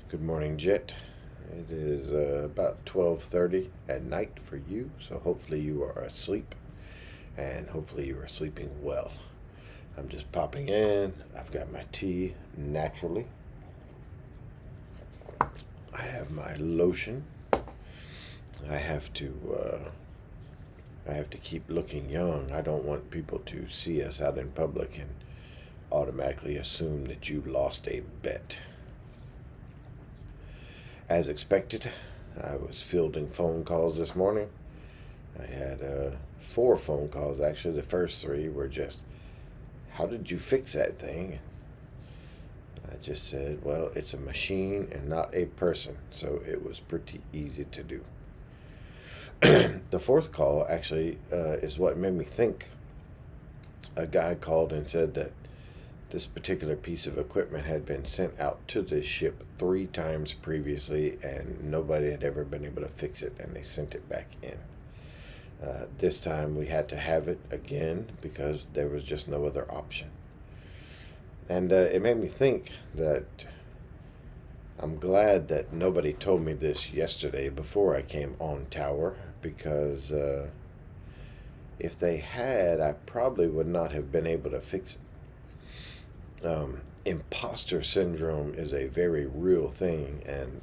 Good morning, Jet. It is about 12:30 at night for you, so hopefully you are asleep, and hopefully you are sleeping well. I'm just popping in. I've got my tea naturally. I have my lotion. I have to. I have to keep looking young. I don't want people to see us out in public and automatically assume that you lost a bet. As expected, I was fielding phone calls this morning. I had four phone calls actually. The first three were just, "How did you fix that thing?" I just said, "Well, it's a machine and not a person," so it was pretty easy to do. The fourth call actually is what made me think. A guy called and said that this particular piece of equipment had been sent out to the ship three times previously, and nobody had ever been able to fix it, and they sent it back in. This time we had to have it again because there was just no other option. And it made me think that I'm glad that nobody told me this yesterday before I came on tower, because if they had, I probably would not have been able to fix it. Imposter syndrome is a very real thing, and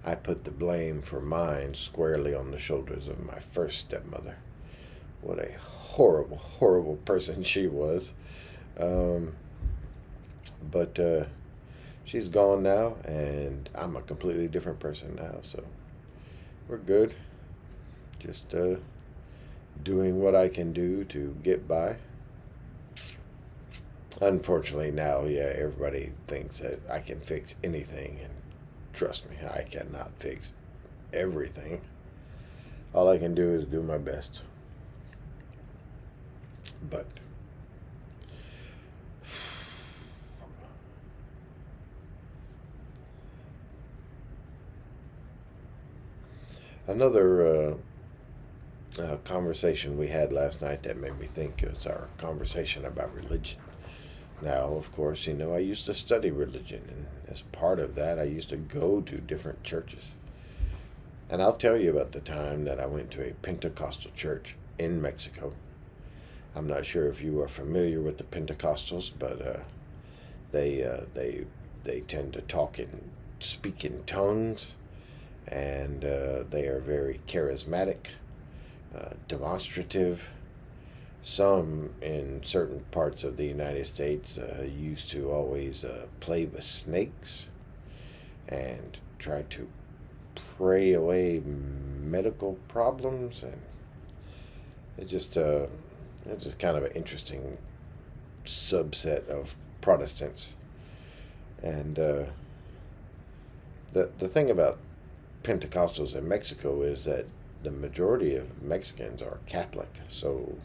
I put the blame for mine squarely on the shoulders of my first stepmother. What a horrible, horrible person she was. Um, but she's gone now, and I'm a completely different person now, so we're good. Just doing what I can do to get by. Unfortunately, now, yeah, everybody thinks that I can fix anything, and trust me, I cannot fix everything. All I can do is do my best. But another conversation we had last night that made me think is our conversation about religion. Now, of course, I used to study religion, and as part of that, I used to go to different churches. And I'll tell you about the time that I went to a Pentecostal church in Mexico. I'm not sure if you are familiar with the Pentecostals, but they they tend to speak in tongues, and they are very charismatic, demonstrative. Some in certain parts of the United States used to always play with snakes and try to pray away medical problems, and it just it's just kind of an interesting subset of Protestants. And the thing about Pentecostals in Mexico is that the majority of Mexicans are Catholic, so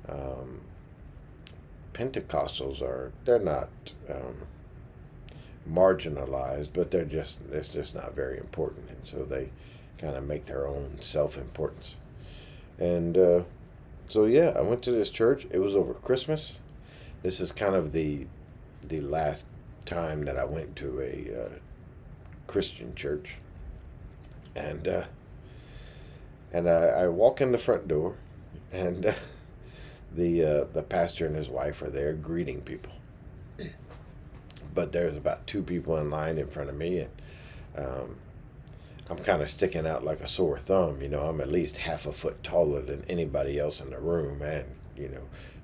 um, Pentecostals they're not marginalized, but it's just not very important, and so they kind of make their own self-importance. And so yeah, I went to this church. It was over Christmas. This is kind of the last time that I went to a Christian church, and I walk in the front door, and the pastor and his wife are there greeting people. But there's about two people in line in front of me, and um, I'm kind of sticking out like a sore thumb. I'm at least half a foot taller than anybody else in the room, and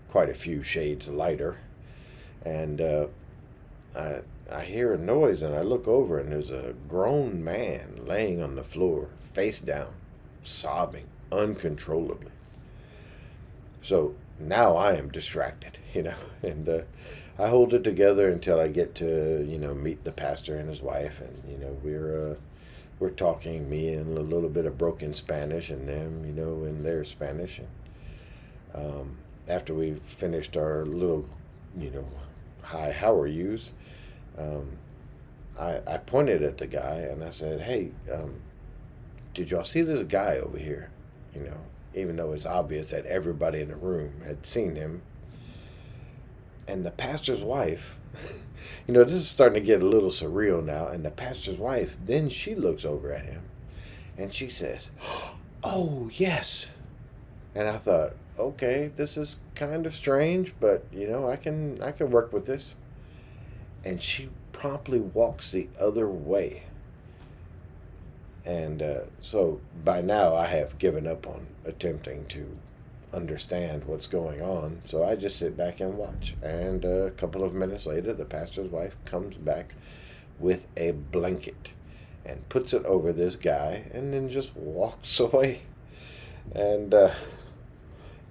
quite a few shades lighter. And I I hear a noise, and I look over, and there's a grown man laying on the floor, face down, sobbing uncontrollably. So now I am distracted, and I hold it together until I get to meet the pastor and his wife, and we're talking, me in a little bit of broken Spanish, and them in their Spanish. And after we finished our little hi, how are yous, um, I pointed at the guy and I said, "Hey, did y'all see this guy over here?" Even though it's obvious that everybody in the room had seen him. And the pastor's wife, this is starting to get a little surreal now. And the pastor's wife, then she looks over at him and she says, "Oh, yes." And I thought, okay, this is kind of strange, but I can work with this. And she promptly walks the other way. And so by now I have given up on attempting to understand what's going on. So I just sit back and watch. And a couple of minutes later, the pastor's wife comes back with a blanket and puts it over this guy and then just walks away. And,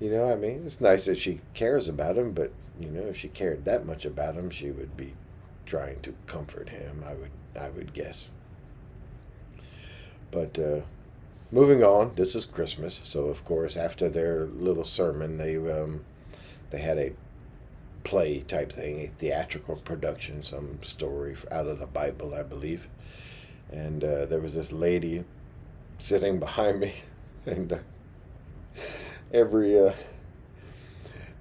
it's nice that she cares about him, but, if she cared that much about him, she would be trying to comfort him, I would guess. But moving on, this is Christmas, so of course after their little sermon, they had a play type thing, a theatrical production, some story out of the Bible, I believe. And there was this lady sitting behind me, and every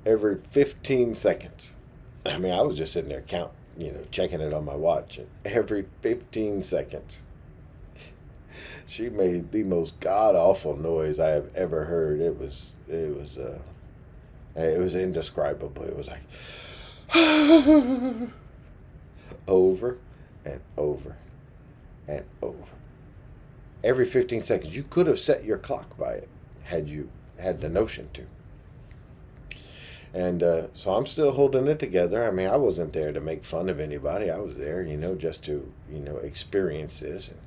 15 seconds, I mean, I was just sitting there checking it on my watch, and every 15 seconds she made the most god awful noise I have ever heard. It was indescribable. It was like over and over and over. Every 15 seconds. You could have set your clock by it had you had the notion to. And so I'm still holding it together. I mean, I wasn't there to make fun of anybody. I was there, just to, experience this and,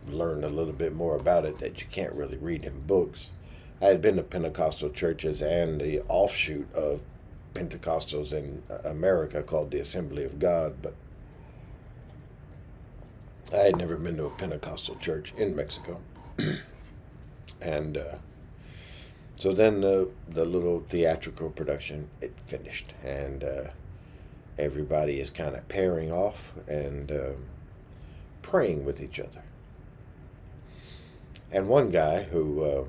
learn a little bit more about it that you can't really read in books. I had been to Pentecostal churches and the offshoot of Pentecostals in America called the Assembly of God, but I had never been to a Pentecostal church in Mexico. And so then the little theatrical production, it finished, and everybody is kind of pairing off and praying with each other. And one guy who,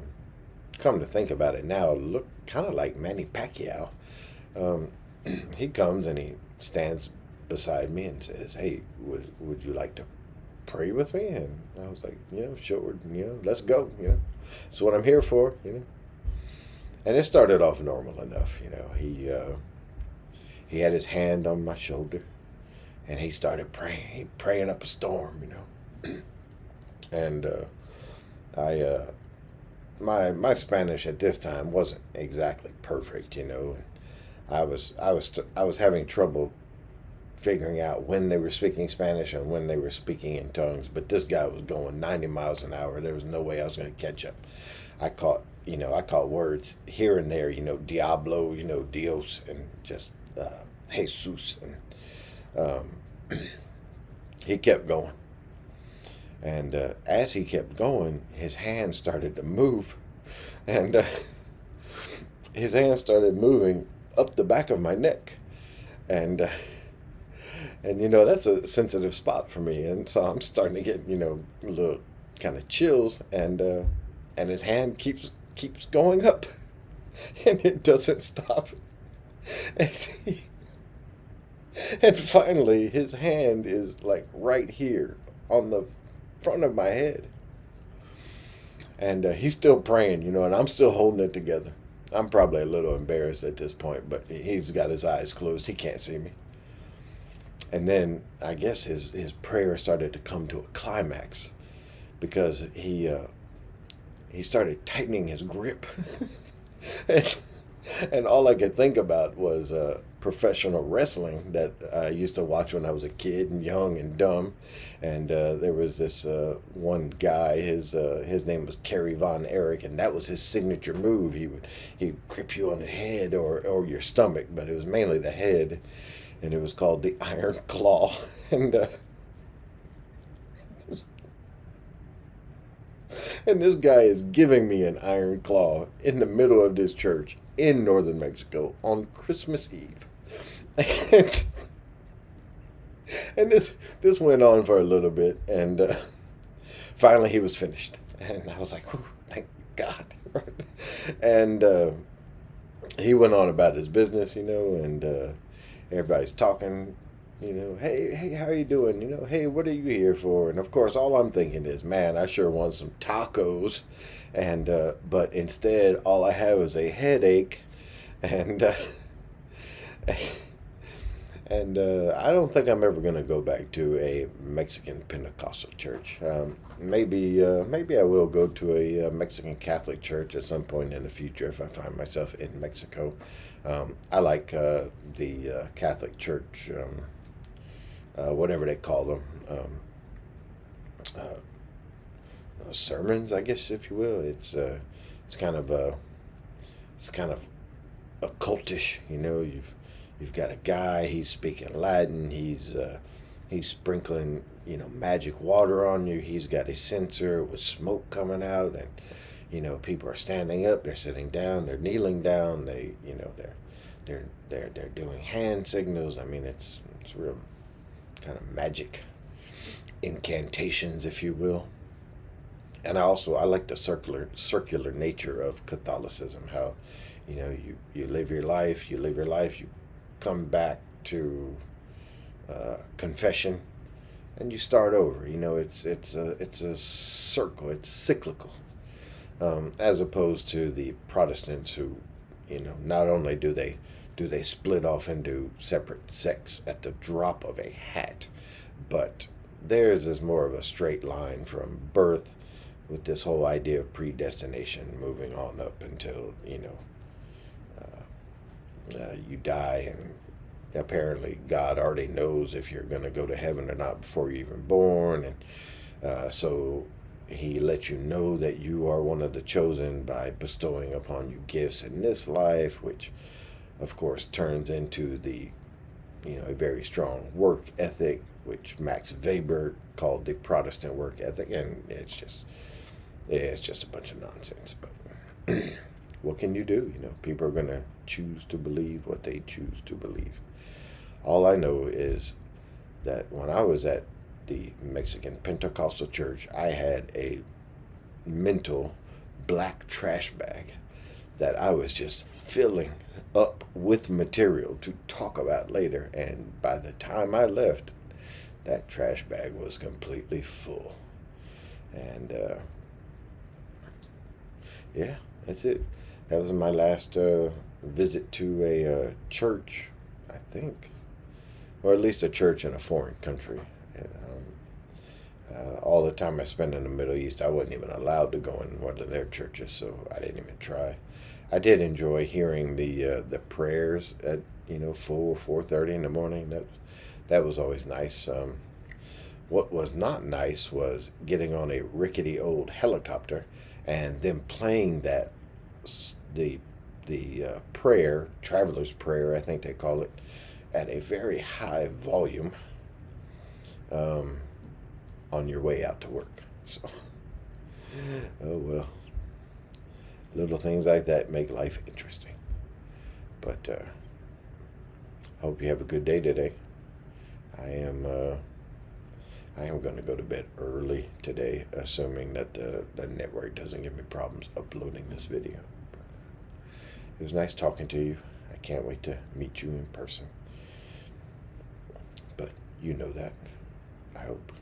come to think about it now, looked kind of like Manny Pacquiao. He comes and he stands beside me and says, "Hey, would you like to pray with me?" And I was like, sure, let's go, That's what I'm here for, And it started off normal enough, he had his hand on my shoulder, and he started praying, praying up a storm, And my Spanish at this time wasn't exactly perfect, And I was having trouble figuring out when they were speaking Spanish and when they were speaking in tongues. But this guy was going 90 miles an hour. There was no way I was going to catch up. I caught words here and there, Diablo, Dios, and just Jesus. And he kept going. And as he kept going, his hand started to move. And his hand started moving up the back of my neck. And that's a sensitive spot for me, and so I'm starting to get a little kind of chills, and his hand keeps going up, and it doesn't stop, and finally his hand is like right here on the front of my head, and he's still praying, and I'm still holding it together. I'm probably a little embarrassed at this point, but he's got his eyes closed. He can't see me. And then I guess his prayer started to come to a climax, because he started tightening his grip. and all I could think about was professional wrestling that I used to watch when I was a kid and young and dumb. And there was this one guy, his name was Kerry Von Erich, and that was his signature move. He'd grip you on the head or your stomach, but it was mainly the head. And it was called the Iron Claw. And this guy is giving me an Iron Claw in the middle of this church in northern Mexico on Christmas Eve. And this went on for a little bit, and finally he was finished. And I was like, "Whew, thank God." And he went on about his business, and everybody's talking, hey, how you doing? Hey, what are you here for? And of course, all I'm thinking is, man, I sure want some tacos, and but instead, all I have is a headache, and I don't think I'm ever going to go back to a Mexican Pentecostal church. Maybe I will go to a Mexican Catholic church at some point in the future if I find myself in Mexico. I like the Catholic Church, whatever they call them, sermons, I guess, if you will. It's kind of occultish. You've got a guy. He's speaking Latin. He's sprinkling magic water on you. He's got a censer with smoke coming out, and people are standing up. They're sitting down. They're kneeling down. They're doing hand signals. I mean, it's real kind of magic incantations, if you will. And I like the circular nature of Catholicism. How you live your life. You come back to confession, and you start over. It's a circle. It's cyclical, as opposed to the Protestants who, not only do they split off into separate sects at the drop of a hat, but theirs is more of a straight line from birth, with this whole idea of predestination moving on up until you die, and apparently God already knows if you're going to go to heaven or not before you're even born, and so he lets you know that you are one of the chosen by bestowing upon you gifts in this life, which of course turns into a very strong work ethic, which Max Weber called the Protestant work ethic, and it's just a bunch of nonsense. But what can you do? People are going to choose to believe what they choose to believe. All I know is that when I was at the Mexican Pentecostal church, I had a mental black trash bag that I was just filling up with material to talk about later. And by the time I left, that trash bag was completely full. And yeah, that's it. That was my last visit to a church, I think, or at least a church in a foreign country. All the time I spent in the Middle East, I wasn't even allowed to go in one of their churches, so I didn't even try. I did enjoy hearing the prayers at 4:30 in the morning. That was always nice. What was not nice was getting on a rickety old helicopter and them playing the prayer, traveler's prayer, I think they call it, at a very high volume on your way out to work. So, oh well. Little things like that make life interesting. But I hope you have a good day today. I am going to go to bed early today, assuming that the network doesn't give me problems uploading this video. It was nice talking to you. I can't wait to meet you in person. But you know that. I hope.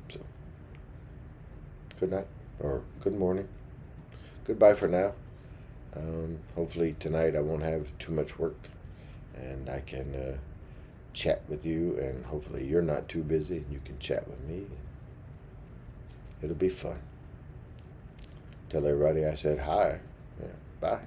So, good night or good morning. Goodbye for now. Hopefully tonight I won't have too much work, and I can chat with you, and hopefully you're not too busy and you can chat with me. It'll be fun. Tell everybody I said hi. Yeah, bye.